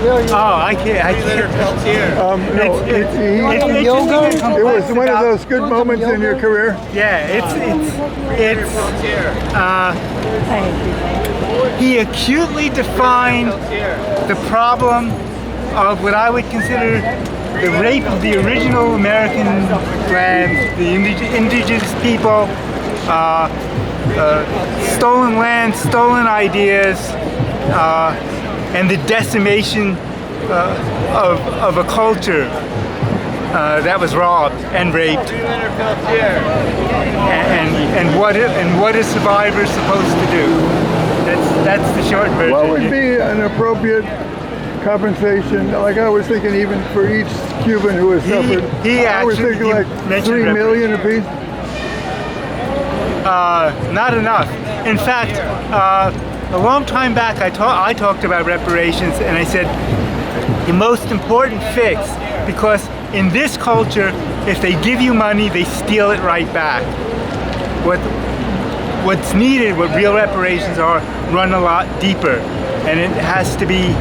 Oh, I can't. No, it was one of those good moments in your career. Yeah, he acutely defined the problem of what I would consider the rape of the original American lands, the indigenous people, stolen land, stolen ideas, and the decimation of a culture that was robbed and raped, and what is survivors supposed to do? That's the short version. What would be an appropriate compensation? Like I was thinking, even for each Cuban who has suffered, I was thinking like $3 million apiece. Not enough. In fact, a long time back, I talked about reparations, and I said the most important fix, because in this culture, if they give you money, they steal it right back. What's needed, what real reparations are, run a lot deeper, and it has to be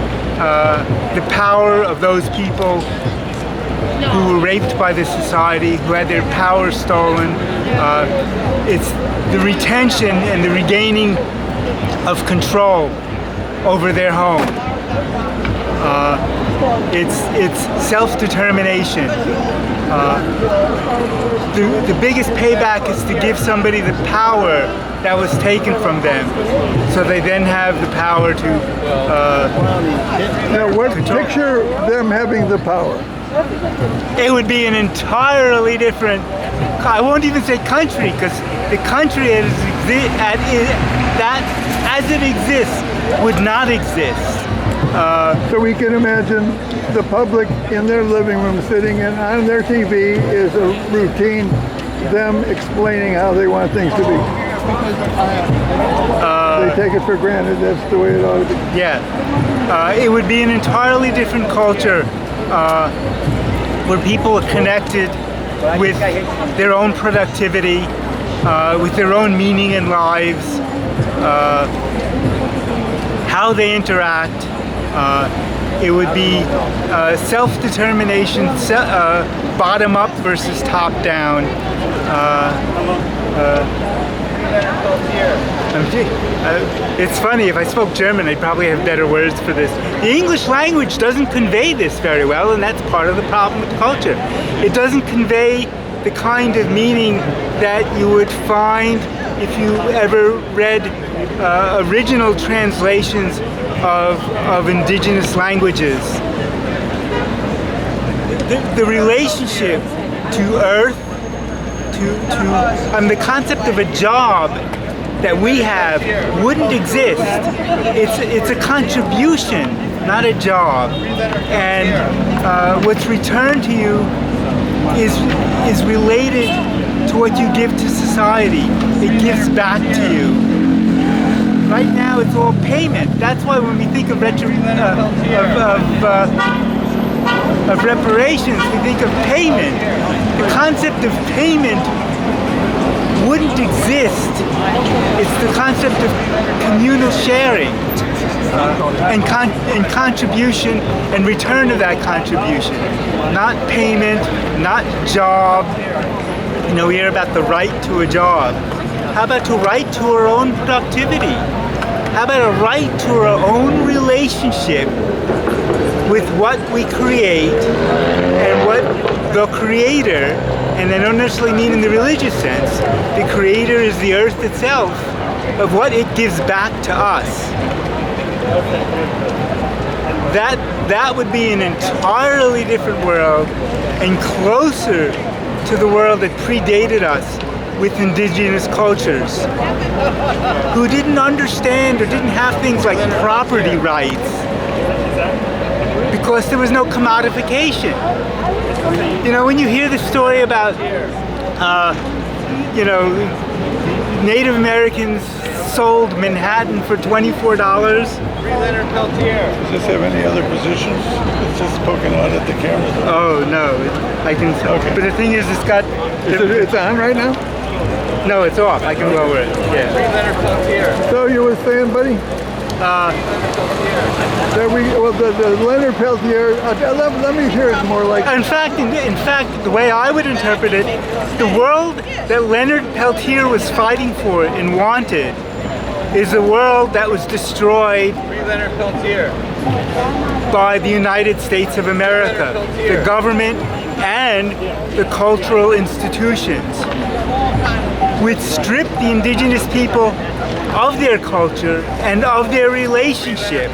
the power of those people who were raped by this society, who had their power stolen. It's the retention and the regaining of control over their home. It's self-determination. The biggest payback is to give somebody the power that was taken from them, so they then have the power to now, what control. picture them having the power? It would be an entirely different, I won't even say country, because the country as it exists would not exist. So we can imagine the public in their living room sitting and on their TV is a routine, them explaining how they want things to be. They take it for granted that's the way it ought to be. Yeah, it would be an entirely different culture where people are connected with their own productivity, with their own meaning in lives, how they interact. It would be self-determination, bottom-up versus top-down. It's funny, if I spoke German, I'd probably have better words for this. The English language doesn't convey this very well, and that's part of the problem with the culture. It doesn't convey the kind of meaning that you would find if you ever read original translations of indigenous languages. The relationship to earth, the concept of a job that we have wouldn't exist. It's a contribution, not a job. And what's returned to you is related to what you give to society. It gives back to you. Right now, it's all payment. That's why when we think of reparations, we think of payment. The concept of payment wouldn't exist. It's the concept of communal sharing and contribution and return of that contribution. Not payment, not job. You know, we hear about the right to a job. How about to right to our own productivity? How about a right to our own relationship with what we create and what the creator, and I don't necessarily mean in the religious sense, the creator is the earth itself, of what it gives back to us. That would be an entirely different world and closer to the world that predated us with indigenous cultures, who didn't understand or didn't have things like property rights because there was no commodification. You know, when you hear the story about, Native Americans sold Manhattan for $24. Does this have any other positions? It's just poking out at the camera. Oh no, I can. Okay. But the thing is, it's got. It's on right now? No, it's off. I can lower it. Yeah. So you were saying, buddy? The Leonard Peltier. Let me hear it more like. In fact, the way I would interpret it, the world that Leonard Peltier was fighting for and wanted is a world that was destroyed by the United States of America, the government and the cultural institutions, which stripped the indigenous people of their culture and of their relationship.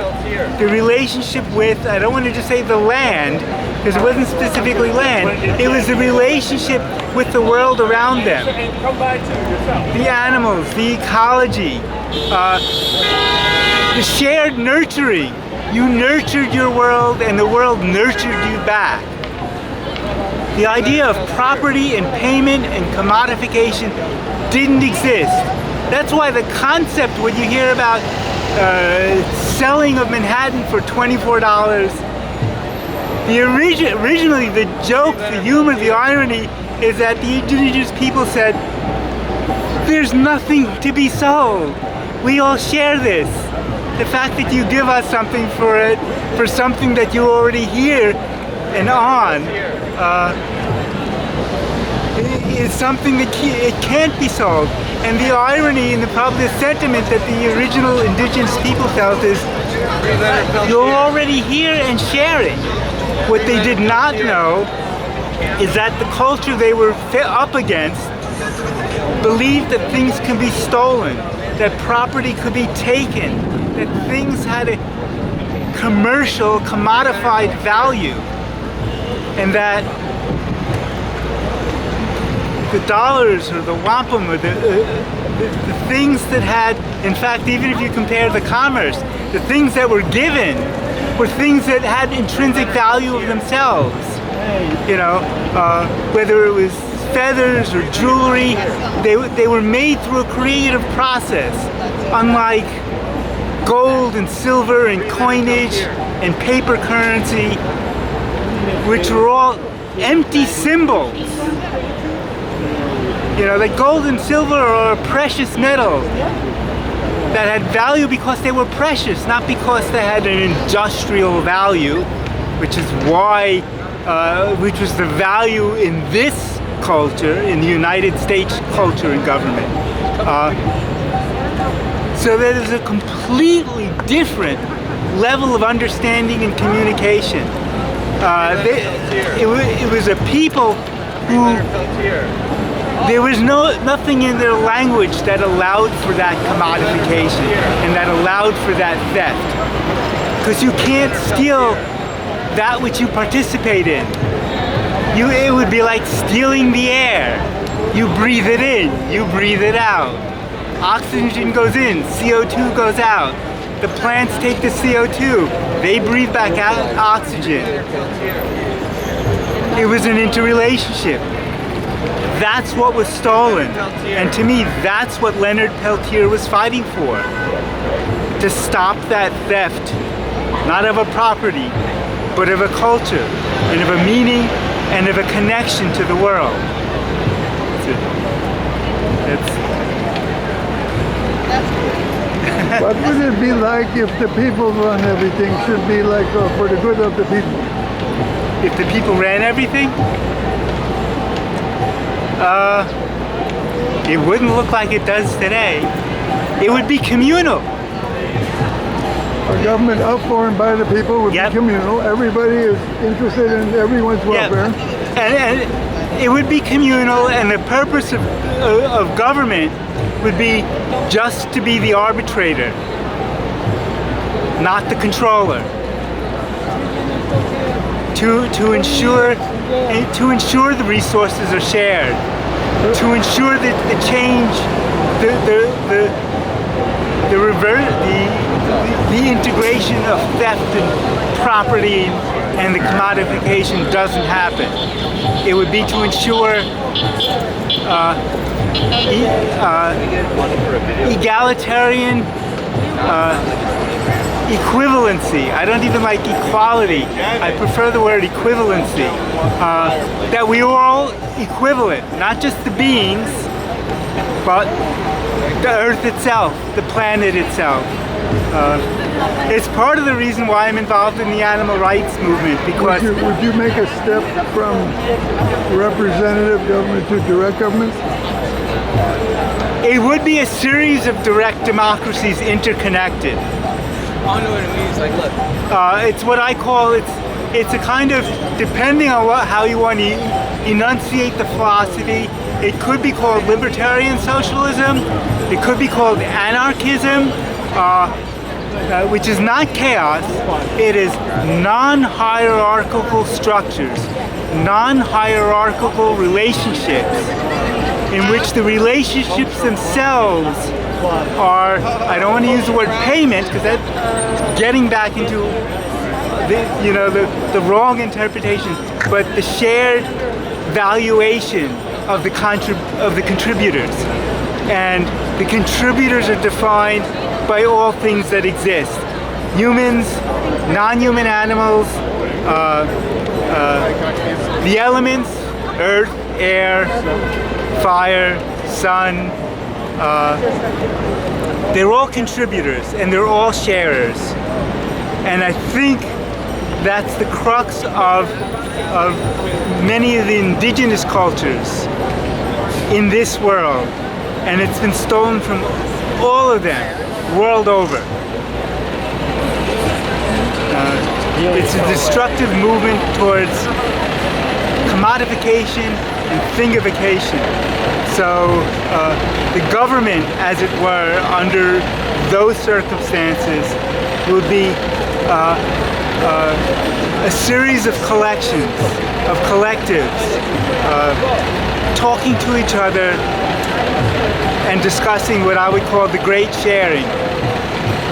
The relationship with, I don't want to just say the land, because it wasn't specifically land, it was the relationship with the world around them. The animals, the ecology, the shared nurturing. You nurtured your world and the world nurtured you back. The idea of property and payment and commodification didn't exist. That's why the concept, when you hear about selling of Manhattan for $24, originally the joke, the humor, the irony is that the indigenous people said, there's nothing to be sold. We all share this. The fact that you give us something for it, for something that you already hear and on, is something that it can't be sold. And the irony and probably the sentiment that the original indigenous people felt is, you're already here and sharing. What they did not know is that the culture they were up against believed that things can be stolen, that property could be taken, that things had a commercial, commodified value, and that the dollars or the wampum or the things that had, in fact, even if you compare the commerce, the things that were given were things that had intrinsic value of themselves. You know, whether it was feathers or jewelry, they were made through a creative process, unlike gold and silver and coinage and paper currency, which were all empty symbols. You know, like gold and silver are a precious metal that had value because they were precious, not because they had an industrial value, which is why, which was the value in this culture, in the United States culture and government. So that is a completely different level of understanding and communication. It was a people who, there was nothing in their language that allowed for that commodification and that allowed for that theft. Because you can't steal that which you participate in. It would be like stealing the air. You breathe it in, you breathe it out. Oxygen goes in, CO2 goes out. The plants take the CO2, they breathe back out oxygen. It was an interrelationship. That's what was stolen. And to me, that's what Leonard Peltier was fighting for. To stop that theft, not of a property, but of a culture, and of a meaning, and of a connection to the world. What would it be like if the people run everything? Should be like for the good of the people. If the people ran everything? It wouldn't look like it does today. It would be communal. A government of for and by the people would be communal. Everybody is interested in everyone's welfare. And it would be communal, and the purpose of government would be just to be the arbitrator, not the controller. To ensure the resources are shared, to ensure that the change, the integration of theft and property and the commodification doesn't happen. It would be to ensure egalitarian equivalency. I don't even like equality. I prefer the word equivalency. That we are all equivalent, not just the beings, but the earth itself, the planet itself. It's part of the reason why I'm involved in the animal rights movement, because Would you make a step from representative government to direct government? it would be a series of direct democracies interconnected. I don't know what it means. Like, look. It's what I call, it's a kind of, depending on how you want to enunciate the philosophy, it could be called libertarian socialism, it could be called anarchism, which is not chaos, it is non-hierarchical structures, non-hierarchical relationships, in which the relationships themselves are, I don't want to use the word payment, because that's getting back into the wrong interpretation, but the shared valuation of the contributors. And the contributors are defined by all things that exist. Humans, non-human animals, the elements, earth, air, fire, sun, they're all contributors and they're all sharers. And I think that's the crux of many of the indigenous cultures in this world. And it's been stolen from all of them, world over. It's a destructive movement towards commodification and thingification. So the government, as it were, under those circumstances, would be a series of collections, of collectives, talking to each other and discussing what I would call the great sharing.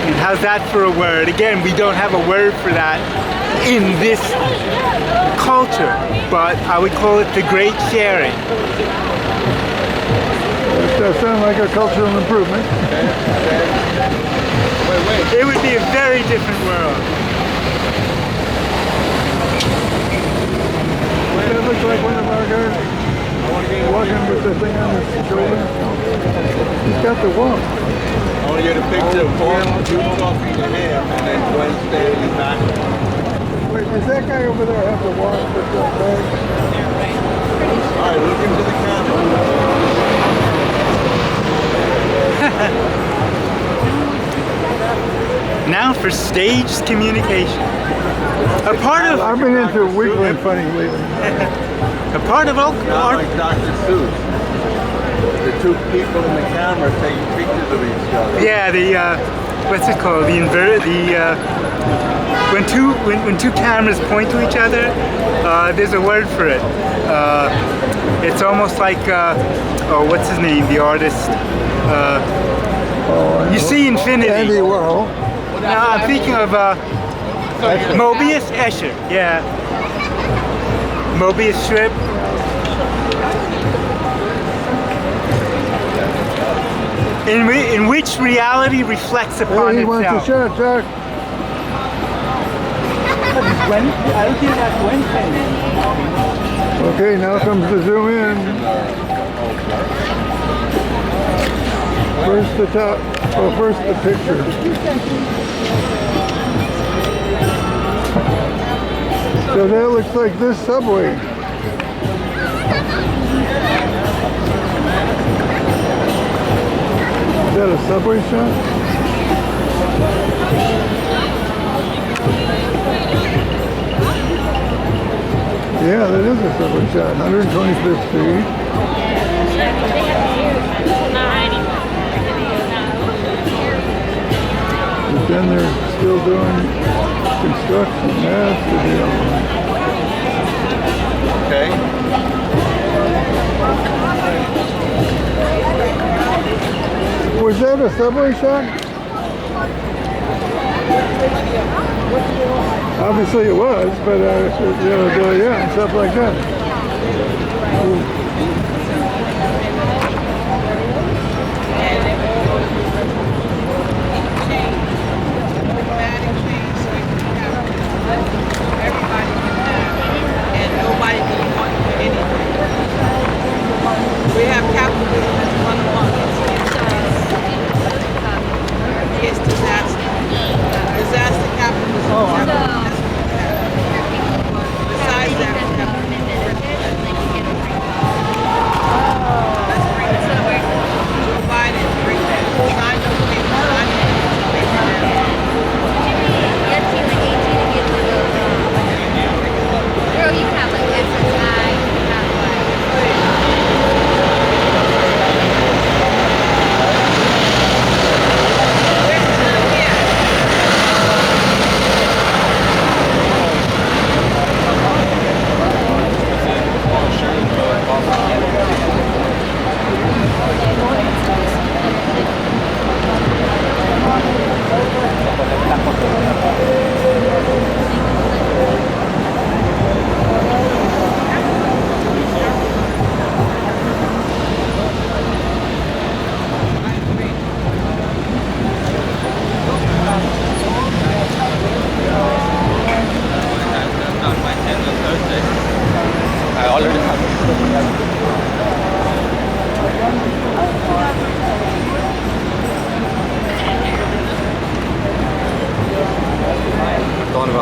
And how's that for a word? Again, we don't have a word for that in this culture, but I would call it the great sharing. That sounds like a cultural improvement. It would be a very different world. That looks like one of our guys walking with the thing on his shoulder. He's got the walk. I want to get a picture of Paul, you talking to him, and then Gwen standing back. Wait, does that guy over there have the walk with the bag? All right, look into the camera. Now for staged communication. A part of I've been into wiggling funny lately. a part of Not art. like Dr. Seuss. The two people in the camera taking pictures of each other. Yeah, the what's it called? When two cameras point to each other, there's a word for it. It's almost like what's his name? The artist. You see infinity. Andy Warhol. No, I'm thinking of Mobius Escher. Yeah, Mobius strip. In which reality reflects upon Hey, he wants a itself. shot, Jack. I don't think that's Wednesday. Okay, now comes the zoom in. First the top, first the picture. So that looks like this subway. Is that a subway shot? Yeah, that is a subway shot. 125th Street. But then they're still doing construction. That's the deal. Okay. Was that a subway shot? Obviously it was, but yeah, stuff like that. We have capitalism as one of us. It's disaster.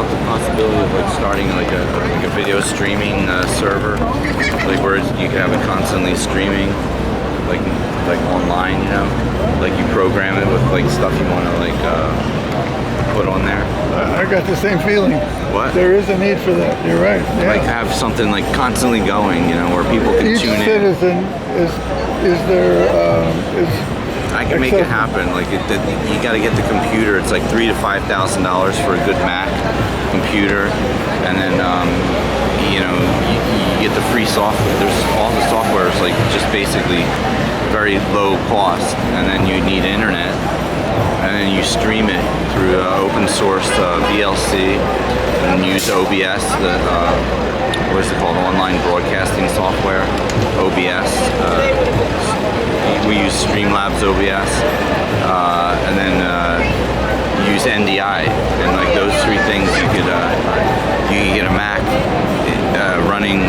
about the possibility of like starting like a video streaming server, like where you can have it constantly streaming, like online, you know, like you program it with like stuff you want to like put on there. I got the same feeling. What? There is a need for that. You're right. Yeah. Like have something like constantly going, you know, where people can Each tune in. citizen is there is. I can make it happen. Like you got to get the computer. It's like $3,000 to $5,000 for a good Mac computer, and then you know you get the free software. There's all the software is like just basically very low cost, and then you need internet, and then you stream it through open source VLC, and use OBS. What is it called? Online broadcasting software, OBS. We use Streamlabs OBS, and then use NDI, and like those three things, you could get a Mac running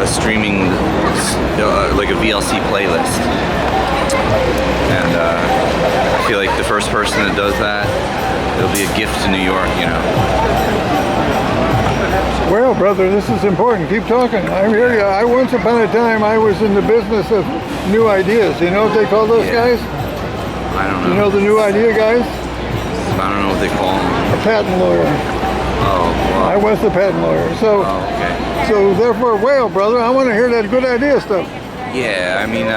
streaming like a VLC playlist, and I feel like the first person that does that, it'll be a gift to New York, you know. Well, brother, this is important. Keep talking. I hear you. Once upon a time, I was in the business of new ideas. You know what they call those guys? I don't know. You know the new idea guys? I don't know what they call them. A patent lawyer. Oh, well. I was the patent lawyer. So, okay. so therefore, well, brother, I want to hear that good idea stuff. Yeah, I mean,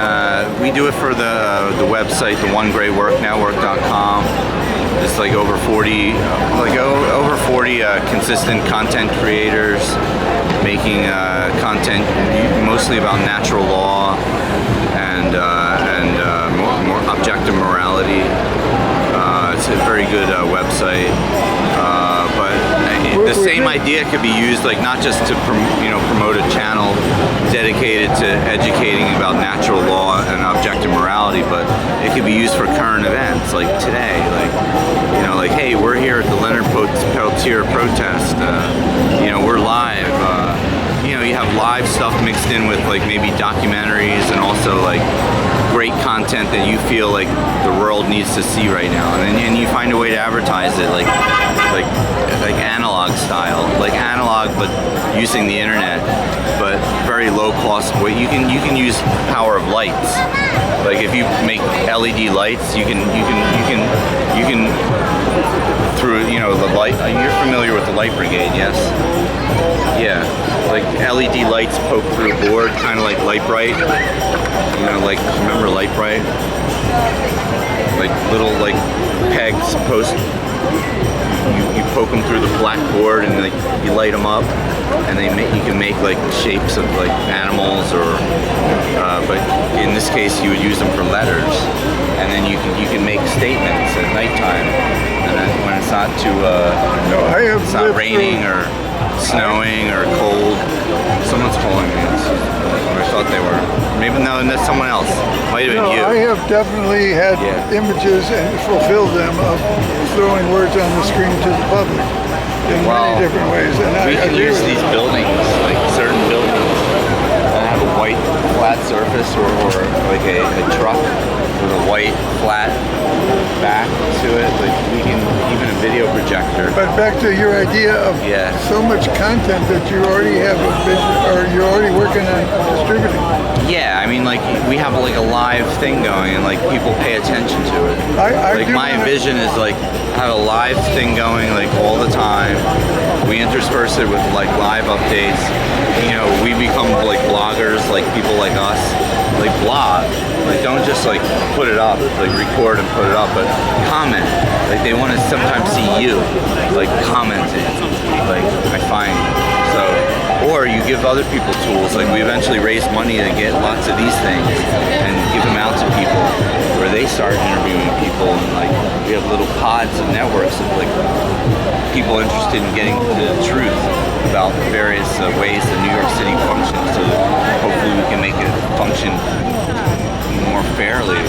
we do it for the website, the onegreatworknetwork.com. It's like over 40, consistent content creators making content mostly about natural law and more objective morality. It's a very good website, but the same idea could be used like not just to promote a channel dedicated to educating about natural law and objective morality, but it could be used for current events like today, like hey, we're here at the Leonard Peltier protest, we're live. You have live stuff mixed in with like maybe documentaries and also like great content that you feel like the world needs to see right now, and you find a way to advertise it like analog style, like analog but using the internet, but very low cost. You can use power of lights. Like if you make LED lights, you can through the light. You're familiar with the light brigade, yes? Yeah, like LED lights poke through a board, kind of like Light Bright. Like remember Light Bright? Like little like pegs post. You poke them through the black board and like you light them up, and you can make like shapes of like animals or but in this case you would use them for letters, and then you can make statements at nighttime, and then when it's not too it's not raining or snowing or cold. Someone's calling me. I thought they were. Maybe no, that's someone else. Might have been you. I have definitely had images and fulfilled them of throwing words on the screen to the public in many different ways. And we can use these buildings, like certain buildings, that have a white flat surface or like a truck with a white flat back to it. Like we can even a video projector. But back to your idea of so much content that you already have a vision, or you're already working on distributing. Yeah, I mean, like we have like a live thing going, and like people pay attention to it. Like my vision is like have a live thing going like all the time. We intersperse it with like live updates. We become like bloggers, like people like us, like blog. Like don't just like put it up, like record and put it up, but comment. Like they want to sometimes see you, like commenting. Like I find so. Or you give other people tools. Like we eventually raise money to get lots of these things and give them out to people, where they start interviewing people, and like we have little pods and networks of like people interested in getting to the truth about various ways that New York City functions, so that hopefully we can make it function more fairly,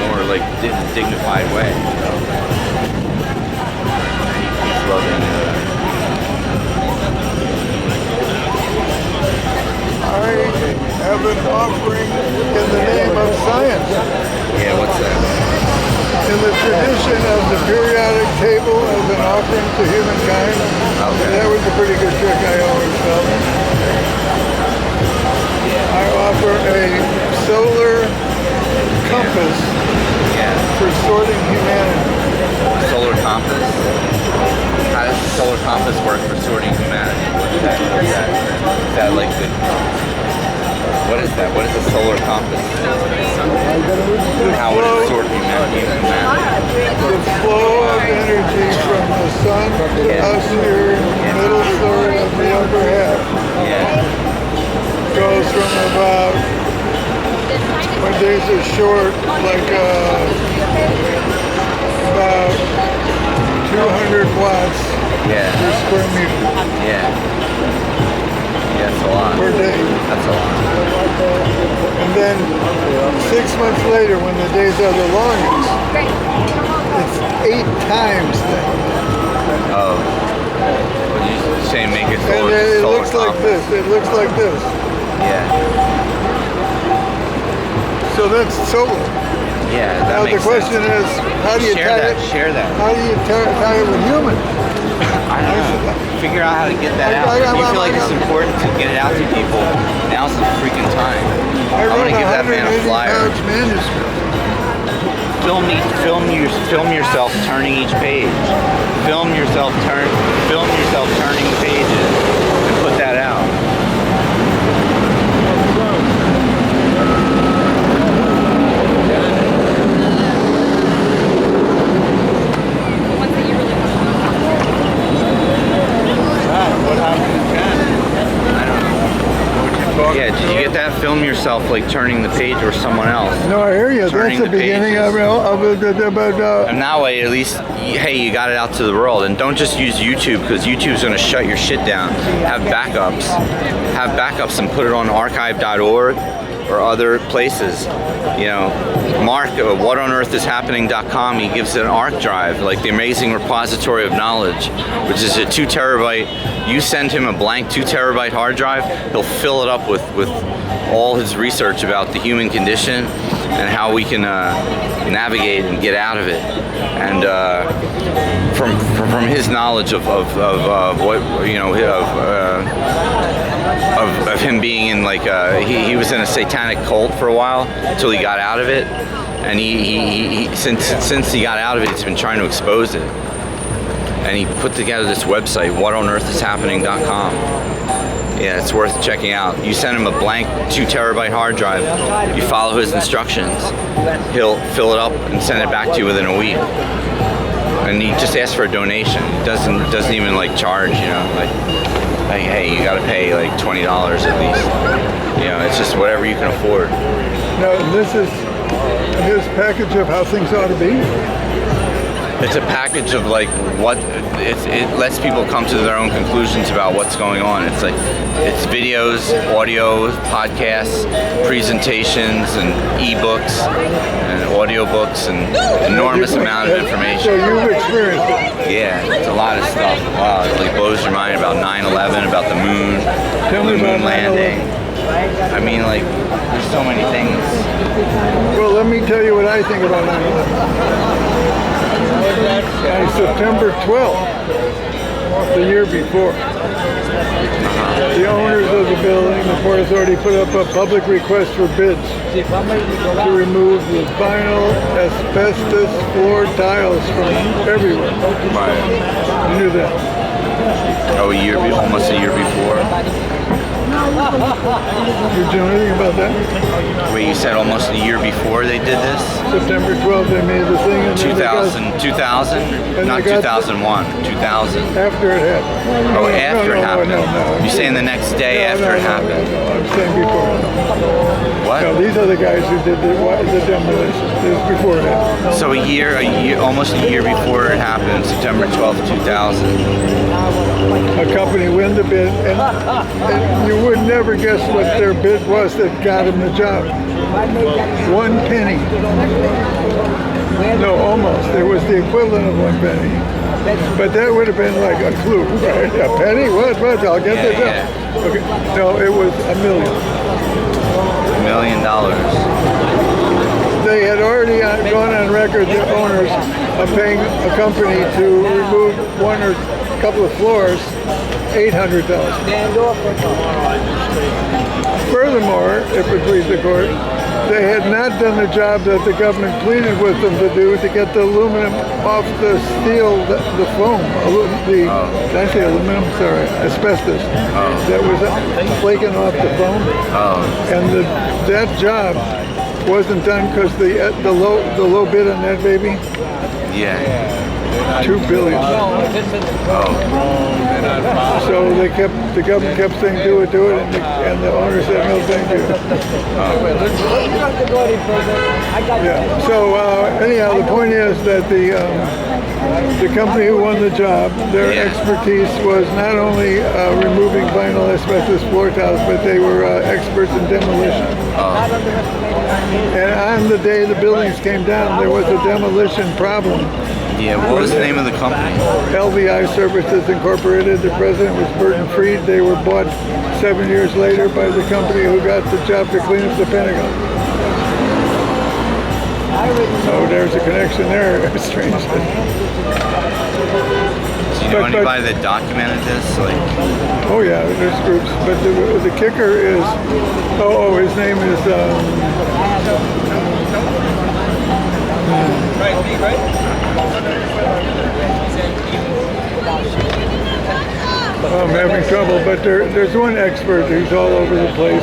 more like dignified way. He's loving I have an offering in the name of science. Yeah, what's that? In the tradition of the periodic table as an offering to humankind. Okay. That was a pretty good trick I always felt. I offer a solar compass Yeah. for sorting humanity. Solar compass. How does the solar compass work for sorting humanity? Is that like the? What is that? What is a solar compass? How would it sort humanity? The flow of energy from the sun to us here in the middle third of the upper half Yeah. goes from about, when days are short, like about 200 watts Yeah. per square meter Yeah. Yeah, that's a lot. per day. That's a lot. And then 6 months later, when the days are the longest, it's 8 times that. Oh. What did you say? Make it And solar, it solar looks like compass. this. It looks like this. Yeah. So that's solar. Yeah. That Now the makes question sense. is, how do you Share tie that. it? Share that. How do you tie it with human? I don't know. Figure out how to get that out. If you feel like it's important to get it out to people, now's the freaking time. I I'm wrote gonna give that man a 180 flyer. page manuscript. Film yourself turning each page. Film yourself turning the pages and put that out. Yeah, did you get that? Film yourself like turning the page or someone else. No, I hear you. Turning That's the beginning pages. of And that way, at least, hey, you got it out to the world. And don't just use YouTube, because YouTube's going to shut your shit down. Have backups. Have backups and put it on archive.org or other places. You know, Mark, whatonearthishappening.com, he gives it an arc drive, like the amazing repository of knowledge, which is a 2 terabyte. You send him a blank 2 terabyte hard drive, he'll fill it up with all his research about the human condition and how we can navigate and get out of it. And from his knowledge of what, you know, of him being in like he was in a satanic cult for a while until he got out of it, and he since he got out of it, he's been trying to expose it. And he put together this website, whatonearthishappening.com. Yeah, it's worth checking out. You send him a blank 2 terabyte hard drive, you follow his instructions, he'll fill it up and send it back to you within a week. And he just asks for a donation. He doesn't even like charge, you know, like hey, you gotta pay like $20 at least. You know, it's just whatever you can afford. No, this is his package of how things ought to be. It's a package of like what it lets people come to their own conclusions about what's going on. It's like it's videos, audio, podcasts, presentations, and ebooks and audiobooks and enormous amount of So information. you've experienced it. Yeah, it's a lot of stuff. Wow, it like blows your mind about 9/11, about the moon, Tell the me about moon landing. 9/11. I mean, like, there's so many things. Well, let me tell you what I think about 9/11. On September 12th, the year before, the owners of the building, the Port Authority, put up a public request for bids to remove the vinyl asbestos floor tiles from everywhere. Right. You knew that. Oh, almost a year before. Did you know anything about that? Wait, you said almost a year before they did this? September 12th, they made the thing. And then they got- 2000? Not they got- 2001, 2000. After it happened. Oh, after it happened. No. You're saying the next day after it happened? No, I'm saying before. What? No, these are the guys who did the demolition. This is before it happened. So almost a year before it happened, September 12th, 2000. A company win the bid, and you would never guess what their bid was that got them the job. 1 penny. No, almost. It was the equivalent of 1 penny. But that would have been like a clue, right? A penny? What? I'll get the job. Okay. No, it was $1 million. $1 million. They had already gone on record, the owners, paying a company to remove one or couple of floors, $800,000. Furthermore, if it please the court, they had not done the job that the government pleaded with them to do to get the aluminum off the steel, the foam, did I say aluminum? Sorry, asbestos. That was flaking off the foam. And that job wasn't done because the low bid on that baby, Yeah. $2 billion. So the government kept saying do it, and the owner said no, thank you. Yeah. So anyhow, the point is that the company who won the job, their expertise was not only removing vinyl asbestos floor tiles, but they were experts in demolition. And on the day the buildings came down, there was a demolition problem. Yeah, what was the name of the company? LVI Services Incorporated. The president was Burton Freed. They were bought 7 years later by the company who got the job to clean up the Pentagon. So there's a connection there, strangely. Do you know anybody that documented this? Like, oh yeah, there's groups. But the kicker is, his name is. I'm having trouble, but there's one expert who's all over the place.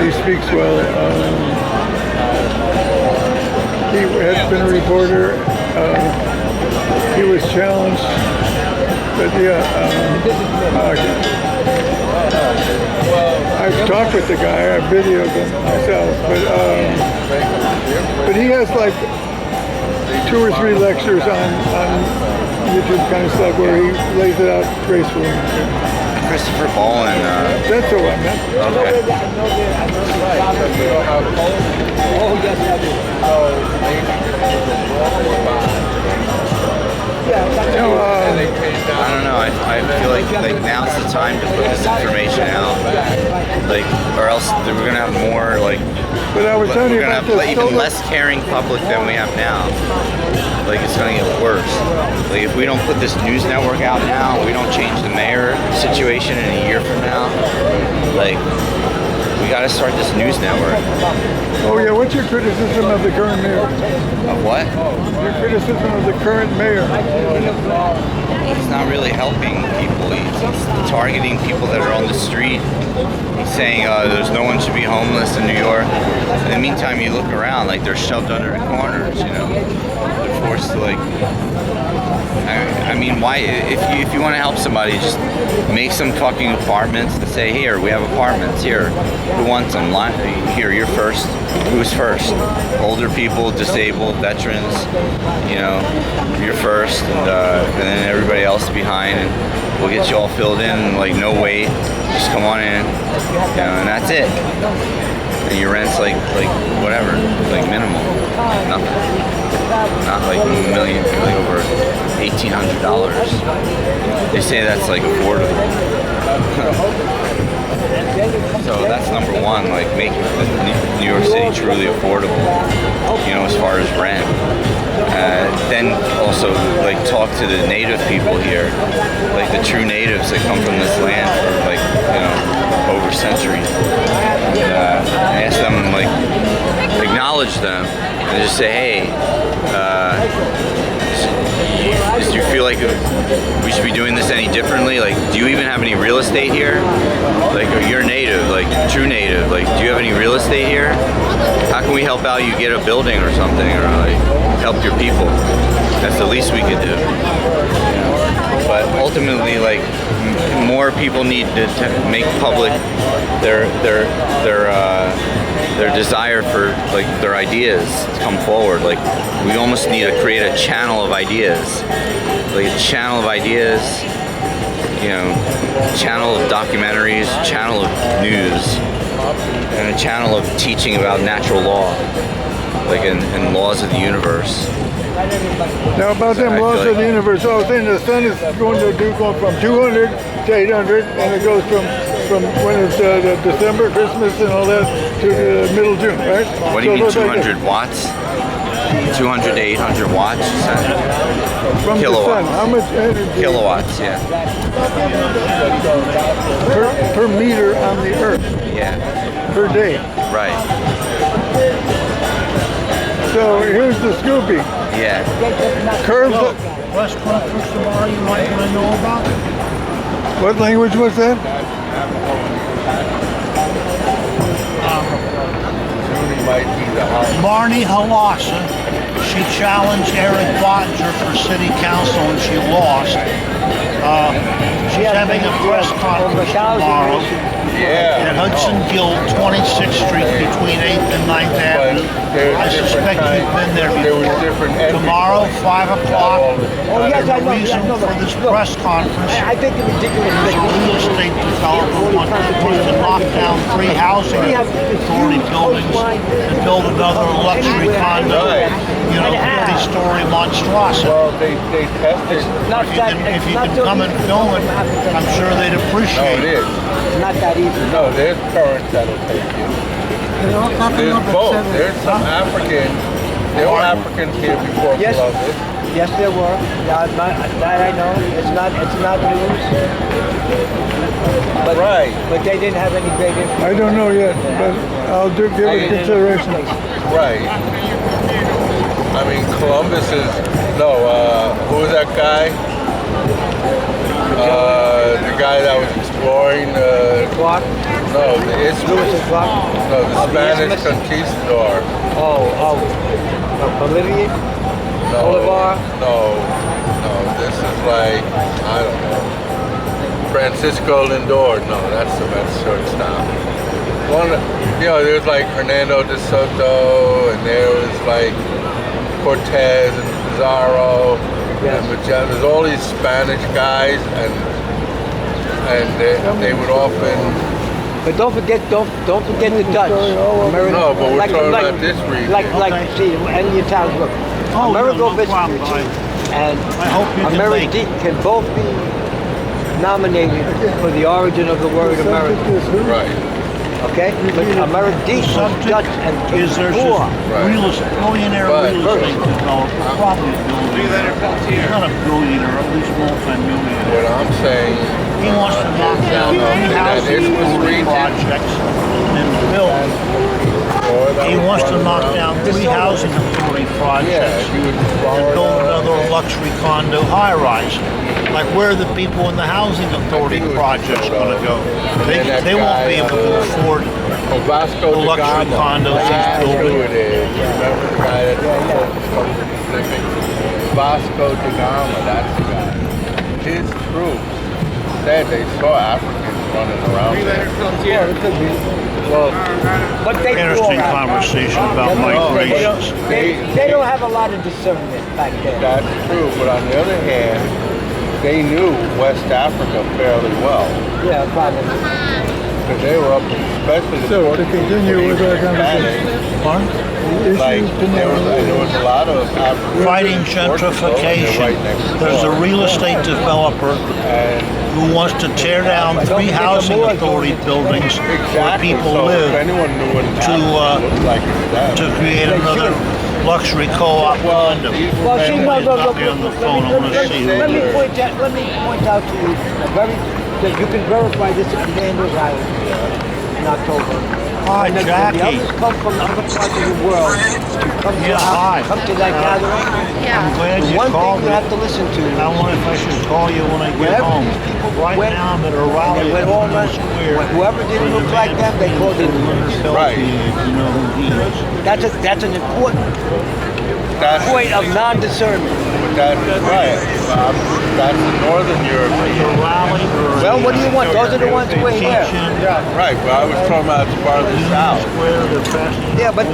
He speaks well. He has been a reporter. He was challenged, but I've talked with the guy. I've videoed him myself, but he has like 2 or 3 lectures on YouTube kind of stuff where he lays it out gracefully. Christopher Ballin. That's the one, man. I don't know. I feel like now's the time to put this information out. Like, or else we're gonna have more like. But I was telling you we're gonna about have even less caring public than we have now. Like, it's gonna get worse. Like, if we don't put this news network out now, we don't change the mayor situation in a year from now. Like, we gotta start this news network. Oh yeah, what's your criticism of the current mayor? Of what? Your criticism of the current mayor? He's not really helping people. He's targeting people that are on the street. He's saying there's no one should be homeless in New York. In the meantime, you look around, like, they're shoved under the corners, you know. They're forced to, like, I mean, why, if you want to help somebody, just make some fucking apartments and say, here, we have apartments, here, who wants them? Here, you're first. Who's first? Older people, disabled, veterans, you know, you're first, and then everybody else behind, and we'll get you all filled in, like, no wait, just come on in, you know, and that's it. And your rent's like whatever, like minimal, nothing. Not like a million, like over $1,800. They say that's like affordable. So that's number one, like making New York City truly affordable, you know, as far as rent. Then also like talk to the native people here, like the true natives that come from this land for like, you know, over centuries. Ask them, like, acknowledge them and just say, hey, do you feel like we should be doing this any differently? Like, do you even have any real estate here? Like, you're native, like, true native. Like, do you have any real estate here? How can we help out you get a building or something, or like help your people? That's the least we could do. But ultimately, like, more people need to make public their desire for, like, their ideas to come forward. Like, we almost need to create a channel of ideas, like a channel of ideas, you know, channel of documentaries, channel of news, and a channel of teaching about natural law, like, and laws of the universe. Now about them laws of the universe, I was saying the sun is going from 200 to 800, and it goes from when it's December, Christmas, and all that to the middle of June, right? What do you mean 200 watts? 200 to 800 watts. From the sun, Kilowatts. how much energy Kilowatts, yeah. per meter on the Earth Yeah, per day? right. So here's the Scoopy. Yeah. Curves. Press conference tomorrow you might want to know about. What language was that? Judy might be the house. Marnie Halassa, she challenged Eric Bottinger for city council and she lost. She's having a press conference tomorrow Yeah. at Hudson Guild, 26th Street between 8th and 9th Avenue. I suspect you've been there before. Tomorrow, 5 o'clock. yes, I The know, reason I know, for this press conference I think it's ridiculous. is a real estate developer wants to knock down 3 housing authority buildings and build another luxury condo, 50-story monstrosity. Well, they tested. Not that, If you not could so come and easy. film it, I'm sure they'd No, appreciate it it. is. It's not that easy. No, there's currents that'll take you. There's both. There's some Africans. There were Africans here before Yes. Columbus. Yes, there were. That I know. It's not news. But, Right. But they didn't have any great influence. I don't know yet, but I'll give it consideration. Right. I mean, Columbus is who was that guy? The guy that was exploring. Clark, No, the Lewis Isthmus. and Clark. No, the the Spanish Isthmus? conquistador. Bolivia. No, Bolivar? no. This is like I don't know. Francisco Lindor. No, that's shortstop. There's like Hernando de Soto, and there was like Cortez and Pizarro, Yes. and Magellan. There's all these Spanish guys, and they would often. But don't forget the Dutch. America, No, but we're talking about this region. See, and the Italians. Look, Oh, Amerigo no Vespucci problem. and I hope you can make Ameridic can both be nominated for the origin of the word America. Right. Okay? But Ameridic was Subject Dutch and is there's poor. this billionaire But real estate developer, probably a billionaire. He's not a billionaire, at least multi-millionaire. What I'm saying. He wants to knock down No, 3 that housing Isthmus authority region. projects and build. He wants to knock down 3 housing authority Yeah, projects you would and follow build it. another luxury condo high-rise. Like where are the people in the housing authority projects going to go? They won't be able to afford Vasco the da luxury Gama. condos he's That's building. who it is. Remember the guy that's from the Pacific? Vasco da Gama, that's the guy. His troops said they saw Africans running around there. Well, but they interesting poor. conversation about migrations. They don't have a lot of discernment back there. That's true, but on the other hand, they knew West Africa fairly well. Yeah, probably. Because they were up, especially the So, to Portuguese, continue with our Spanish, like, Issues there was a lot of Africans Fighting in Portugal, and they're gentrification. right next There's a door. real estate developer And who wants to tear down 3 housing authority buildings where exactly, people so if live anyone knew what to, looked like it's them. to create another luxury co-op Well, condo. these Well, men see, that- no, Not be on the phone, I want to see who let it me is. point out to you that you can verify this at Commander's Island in October. Hi, When the Jackie. others come from other parts of the world to come to, Yeah, hi. come to that gathering. I'm glad The you one called thing you me. have to listen to. I wonder if I should call you when I get Wherever home. these people Right went, now I'm at a and rally they at went all Union night. Square. Whoever didn't look like them, they called it. Right. You know who he is. That's an important That's, point of non-discernment. that's right. That's the Northern Europe. It's a rally or Well, what do you want? Those are the ones who are here. Right, but I was talking about as far as the South. Square, they're fascinating. Yeah, but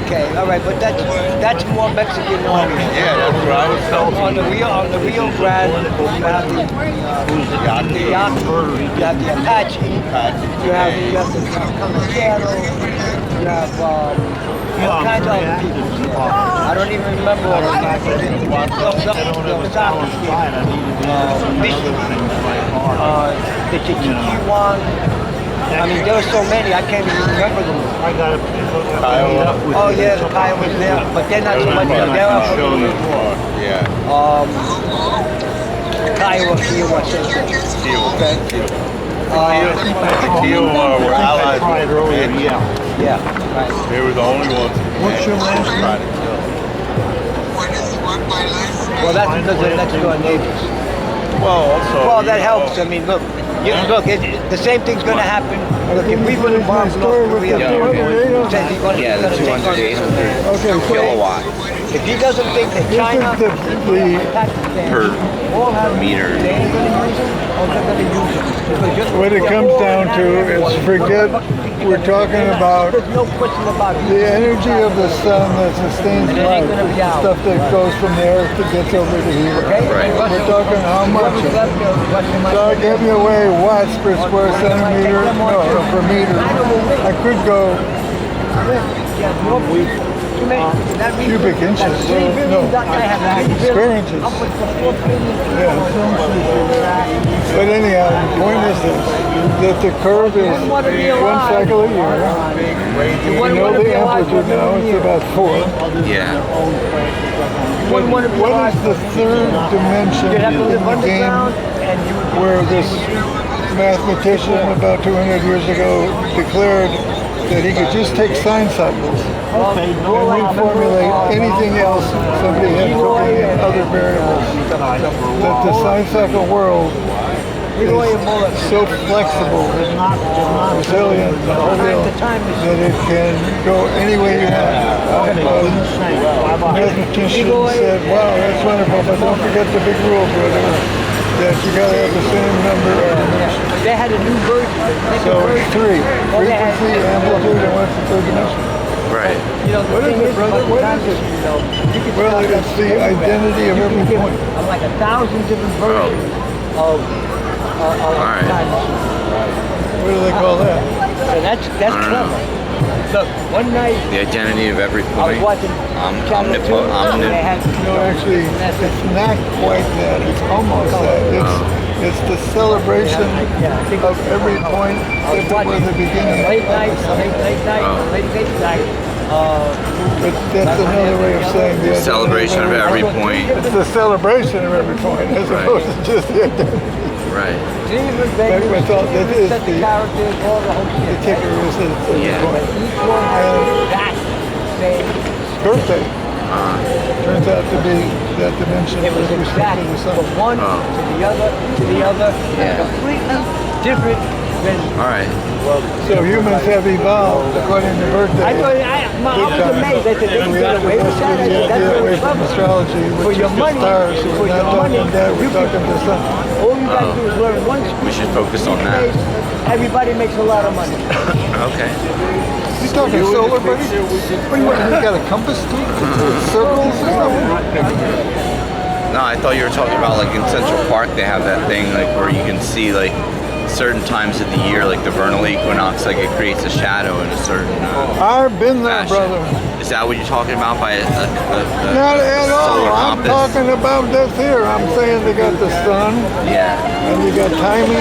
okay, all right, but that's more Mexican oriented. Yeah, that's what I was telling On the Rio Grande, you have the Yaqui, you have the Apache, you have the Camachero, you have all kinds of other people. I don't even remember all of them. I don't have a balanced diet. I need to do some other things like art. The Chichiwan, I mean, there were so many, I can't even remember them. I got it. Kiowa. Oh yeah, the Kiowas there, but they're not so much. They're up for the Yeah. Kiowa system. Okay. The Kiowa were allies Tried with earlier, the yeah. Yeah, right. They were the only ones. What's your last name? Tried to kill. Well, that's because they're next door neighbors. Well, also. Well, that helps. I mean, look, the same thing's going to happen. Look, if we would have bombed North Korea, says he's going to Yeah, the take 200 on to 800 Okay, so kilowatt If he doesn't think that China, this is Pakistan, per all have meter. they ain't going to use them, or they're going to use them. Because just what it comes down to is forget we're talking about There's no question about it. the energy of the sun that sustains And it life. ain't gonna be It's out. stuff that goes from the earth that gets over to here. Okay? Right. We're talking how much. So I give you away watts per square centimeter, no, per meter. I could go cubic inches, no, square inches. Yeah. But anyhow, the point is this, that the curve is 1 cycle a year. You know the amplitude now, it's about 4. Yeah. What is the third dimension in the game where this mathematician about 200 years ago declared that he could just take sine cycles and reformulate anything else somebody had cooking in other variables? That the sine cycle world is so flexible, resilient, that it can go any way you want. Mathematician said, wow, that's wonderful, but don't forget the big rule, brother, that you gotta have the same number of dimensions. They had a new version. So it's 3. Frequency, amplitude, and what's the third dimension? Right. You know, the What is thing it, brother? What is it? you can Well, start it's the identity of every give point. like 1,000 different versions of Alright. time machine. What do they call that? So that's I don't know. clever. Look, one night The identity of every I was point. watching Channel 2, and they had No, actually, it's not quite that. It's almost that. It's the celebration of every point I was if it were watching the beginning. late night, late night. But that's another way of saying the identity Celebration of every point. It's the celebration of every point as Right. opposed to just the identity. Right. Dreamers, baby, But that is set the the- characters, all the whole The shit. kicker is that it's every Yeah. point. Each one has that same. Birthday turns out to be that dimension It was with respect exact to the sun. from one to the other, Yeah. completely different than. All right. So humans have evolved according to birthday. I was amazed. I said, they can get away with that. I said, that's Get away very from clever. astrology, For which your is the money, stars. So for we're your not talking money, that, you we're can- talking the sun. All you gotta do is learn one school. We should focus on that. Everybody makes a lot of money. Okay. You talking solar, buddy? What do you want? You got a compass too? Circles or something? No, I thought you were talking about like in Central Park they have that thing like where you can see like certain times of the year, like the vernal equinox, like it creates a shadow in a certain I've been there, fashion. brother. Is that what you're talking about by a Not at all. solar I'm compass? talking about this here. I'm saying they got the sun Yeah, and you got timing.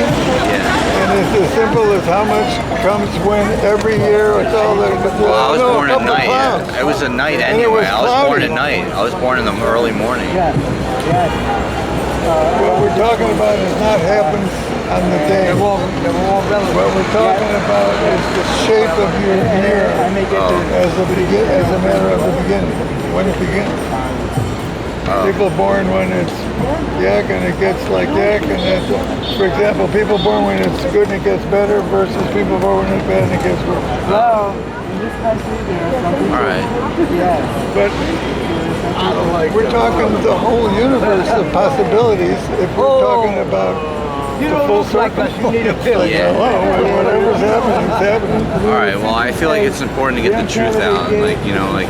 yeah. And it's as simple as how much comes when every year. It's all the. Well, I was no, born a at couple night. clouds. It was a night And it anyway. was I was born cloudy. at night. I was born in the early morning. What we're talking about has not happened on the day. What we're talking about is the shape of your year as a matter of the beginning, when it begins. People born when it's yak and it gets like yak, and that's, for example, people born when it's good and it gets better versus people born when it's bad and it gets worse. All right. But we're talking the whole universe of possibilities if we're talking about You the don't full look like circle. us. You need a pill. Yeah. Whatever's happening is happening. All right. Well, I feel like it's important to get the truth out. Like you know, like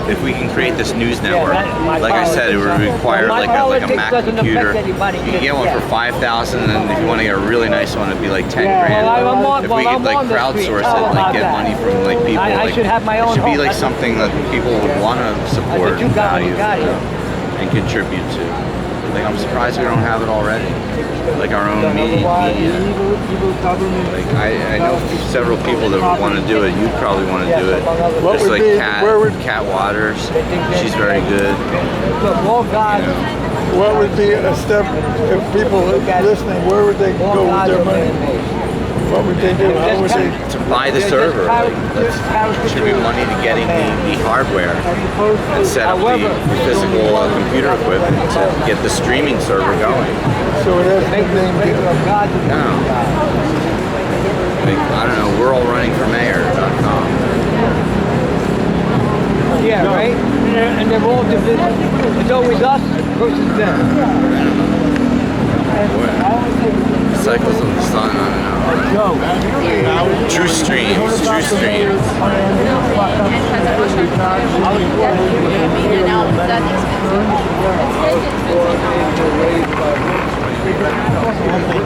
if we can create this news network, like I said, it would require like a Mac computer. You can get one for 5,000, and if you want to get a really nice one, it'd be like 10 grand. If we could like crowdsource it, like get money from like people, I like should have my own it should be home. like something that people would want to support you and got it, value you got it. and contribute to. Like, I'm surprised we don't have it already. Like our own media. Like I know several people that want to do it. You'd probably want to do it. What There's would like be- Kat, where would- Kat Waters. She's very good. What would be a step if people listening? Where would they go with their money? What would they do? How would they? To buy the server, like, let's contribute money to getting the hardware and set up the physical computer equipment to get the streaming server going. So it has been named. No. Like, I don't know, we're all running for mayor.com. Yeah, right? And they're all divided. It's always us versus them. Cycles of the Sun, I don't know. True Streams, True Streams.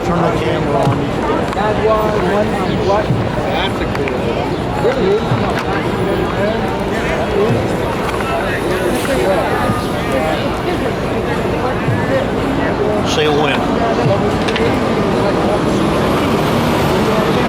Turn the camera on. Say when.